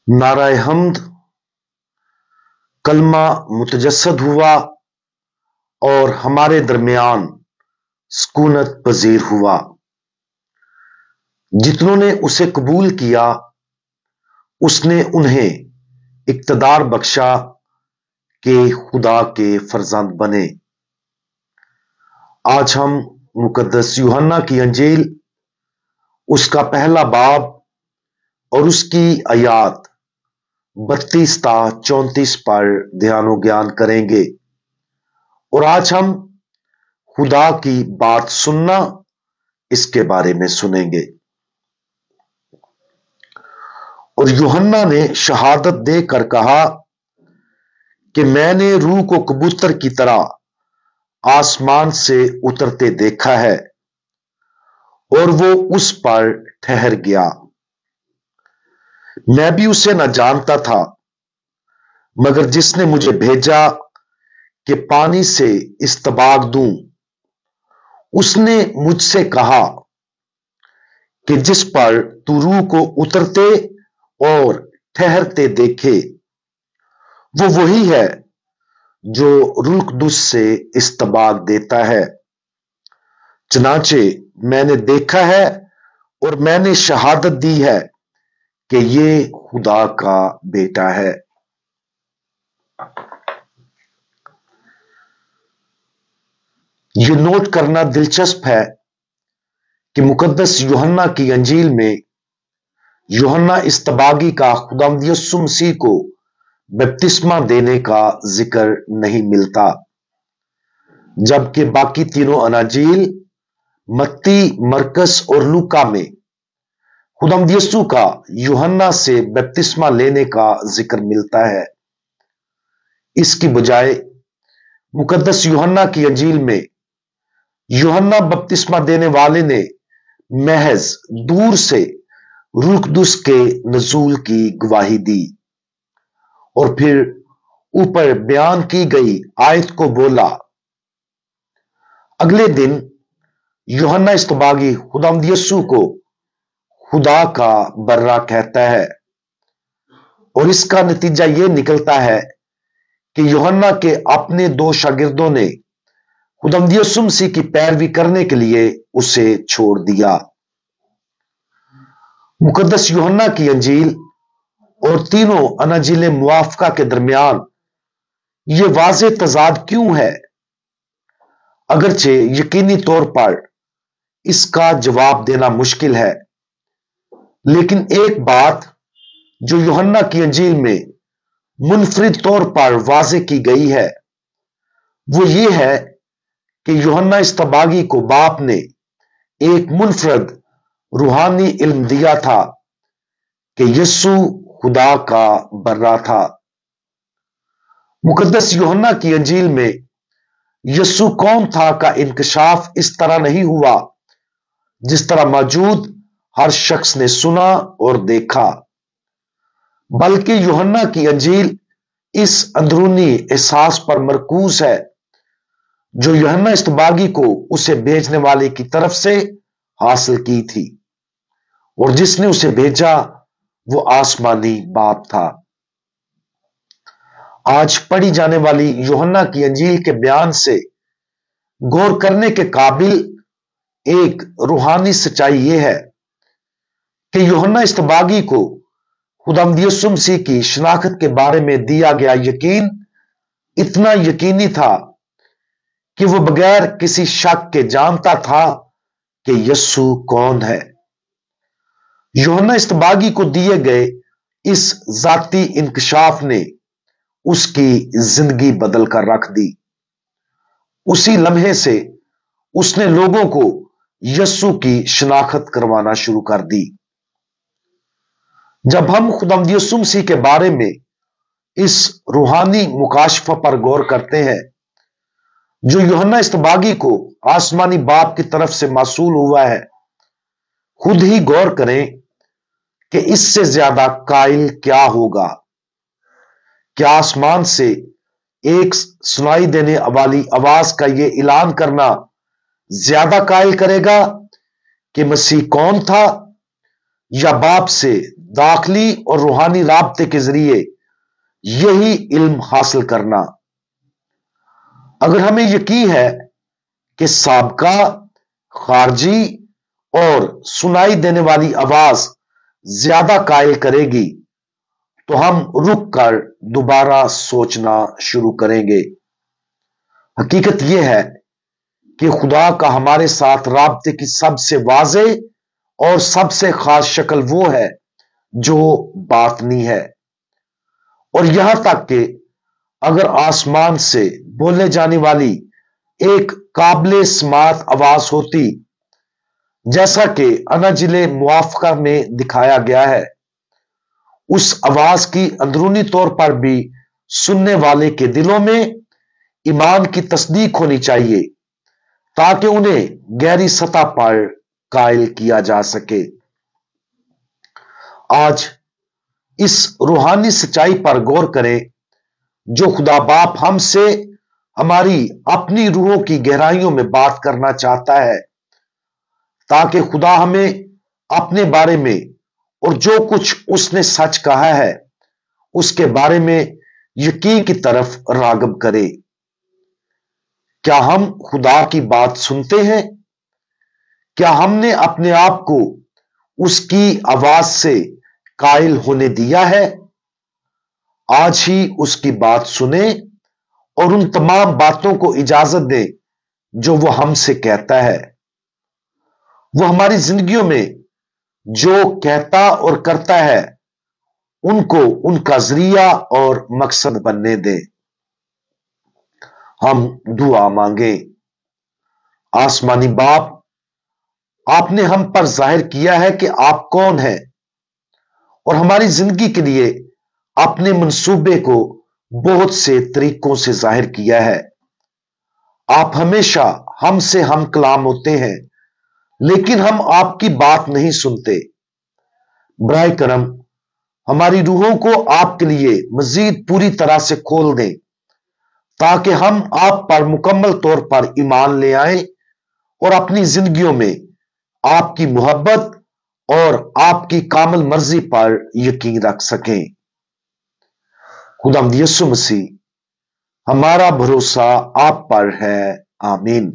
नाराए हम्द, कलमा मुतजस्सद हुआ और हमारे दरमियान सुकूनत पजीर हुआ। जितनों ने उसे कबूल किया उसने उन्हें इक़्तिदार बख्शा कि खुदा के फर्जंद बने। आज हम मुकद्दस यूहन्ना की अंजील उसका पहला बाब और उसकी आयात 32 ता 34 पर ध्यान व ज्ञान करेंगे। और आज हम खुदा की बात सुनना इसके बारे में सुनेंगे। और यूहन्ना ने शहादत देकर कहा कि मैंने रूह को कबूतर की तरह आसमान से उतरते देखा है और वो उस पर ठहर गया। मैं भी उसे न जानता था, मगर जिसने मुझे भेजा कि पानी से इस्तबाग दूं, उसने मुझसे कहा कि जिस पर तू रूह को उतरते और ठहरते देखे, वो वही है जो रूह कुद्दुस से इस्तबाग देता है। चनाचे मैंने देखा है और मैंने शहादत दी है कि ये खुदा का बेटा है। ये नोट करना दिलचस्प है कि मुकद्दस यूहन्ना की अंजील में यूहन्ना इस्तबागी का खुदावंद यीशु मसीह को बपतिस्मा देने का जिक्र नहीं मिलता, जबकि बाकी तीनों अनाजील मत्ती, मरकस और लूका में खुदावंद यीशु का यूहन्ना से बपतिस्मा लेने का जिक्र मिलता है। इसकी बजाय मुकद्दस यूहन्ना की अंजील में यूहन्ना बपतिस्मा देने वाले ने महज दूर से रूह कुद्दुस के नज़ूल की गवाही दी और फिर ऊपर बयान की गई आयत को बोला। अगले दिन यूहन्ना इस्तबागी खुदावंद यीशु को खुदा का बर्रा कहता है और इसका नतीजा यह निकलता है कि यूहन्ना के अपने दो शागिर्दों ने खुदावंद यीशु मसीह की पैरवी करने के लिए उसे छोड़ दिया। मुकद्दस यूहन्ना की अंजील और तीनों अनाजील मुआफ़का के दरमियान यह वाज़े तज़ाद क्यों है? अगरचे यकीनी तौर पर इसका जवाब देना मुश्किल है, लेकिन एक बात जो यूहन्ना की अंजील में मुनफरिद तौर पर वाज़े की गई है वो ये है कि यूहन्ना इस्तबागी को बाप ने एक मुनफरद रूहानी इल्म दिया था कि यीशु खुदा का बर्रा था। मुकद्दस यूहन्ना की अंजील में यीशु कौन था का इंकशाफ इस तरह नहीं हुआ जिस तरह मौजूद हर शख्स ने सुना और देखा, बल्कि यूहन्ना की अंजील इस अंदरूनी एहसास पर मरकूज है जो यूहन्ना इस्तबागी को उसे भेजने वाले की तरफ से हासिल की थी, और जिसने उसे भेजा वो आसमानी बाप था। आज पढ़ी जाने वाली यूहन्ना की अंजील के बयान से गौर करने के काबिल एक रूहानी सच्चाई यह है कि यूहन्ना इस्तबागी को खुदावंद यीशु मसीह की शनाख्त के बारे में दिया गया यकीन इतना यकीनी था कि वो बगैर किसी शक के जानता था कि यीशु कौन है। यूहन्ना इस्तबागी को दिए गए इस जाती इंकशाफ ने उसकी जिंदगी बदल कर रख दी। उसी लम्हे से उसने लोगों को यीशु की शनाख्त करवाना शुरू कर दी। जब हम खुदावंद यीशु मसीह के बारे में इस रूहानी मुकाशफा पर गौर करते हैं जो यूहन्ना इस्तबागी को आसमानी बाप की तरफ से मासूल हुआ है, खुद ही गौर करें कि इससे ज्यादा कायल क्या होगा। क्या आसमान से एक सुनाई देने वाली आवाज का यह ऐलान करना ज्यादा कायल करेगा कि मसीह कौन था, या बाप से दाखिली और रूहानी राब्ते के जरिए यही इल्म हासिल करना। अगर हमें यकीन है कि साबका, खारजी और सुनाई देने वाली आवाज ज्यादा कायल करेगी, तो हम रुक कर दोबारा सोचना शुरू करेंगे। हकीकत यह है कि खुदा का हमारे साथ राब्ते की सबसे वाज़ेह और सबसे खास शक्ल वो है जो बातनी है। और यहां तक कि अगर आसमान से बोलने जाने वाली एक काबिले समात आवाज होती, जैसा कि अनाजिले मुआफ़क़ा में दिखाया गया है, उस आवाज की अंदरूनी तौर पर भी सुनने वाले के दिलों में ईमान की तस्दीक होनी चाहिए, ताकि उन्हें गहरी सतह पर कायल किया जा सके। आज इस रूहानी सच्चाई पर गौर करें जो खुदा बाप हमसे हमारी अपनी रूहों की गहराइयों में बात करना चाहता है, ताकि खुदा हमें अपने बारे में और जो कुछ उसने सच कहा है उसके बारे में यकीन की तरफ राग़िब करे। क्या हम खुदा की बात सुनते हैं? क्या हमने अपने आप को उसकी आवाज से कायल होने दिया है? आज ही उसकी बात सुने और उन तमाम बातों को इजाजत दें जो वो हमसे कहता है। वो हमारी जिंदगियों में जो कहता और करता है उनको उनका जरिया और मकसद बनने दें। हम दुआ मांगे। आसमानी बाप, आपने हम पर जाहिर किया है कि आप कौन हैं और हमारी जिंदगी के लिए अपने मंसूबे को बहुत से तरीकों से जाहिर किया है। आप हमेशा हमसे हम कलाम होते हैं, लेकिन हम आपकी बात नहीं सुनते। बराए करम हमारी रूहों को आपके लिए मजीद पूरी तरह से खोल दें, ताकि हम आप पर मुकम्मल तौर पर ईमान ले आए और अपनी जिंदगियों में आपकी मोहब्बत और आपकी कामिल मर्जी पर यकीन रख सकें। खुदावंद यीशु मसीह, हमारा भरोसा आप पर है। आमीन।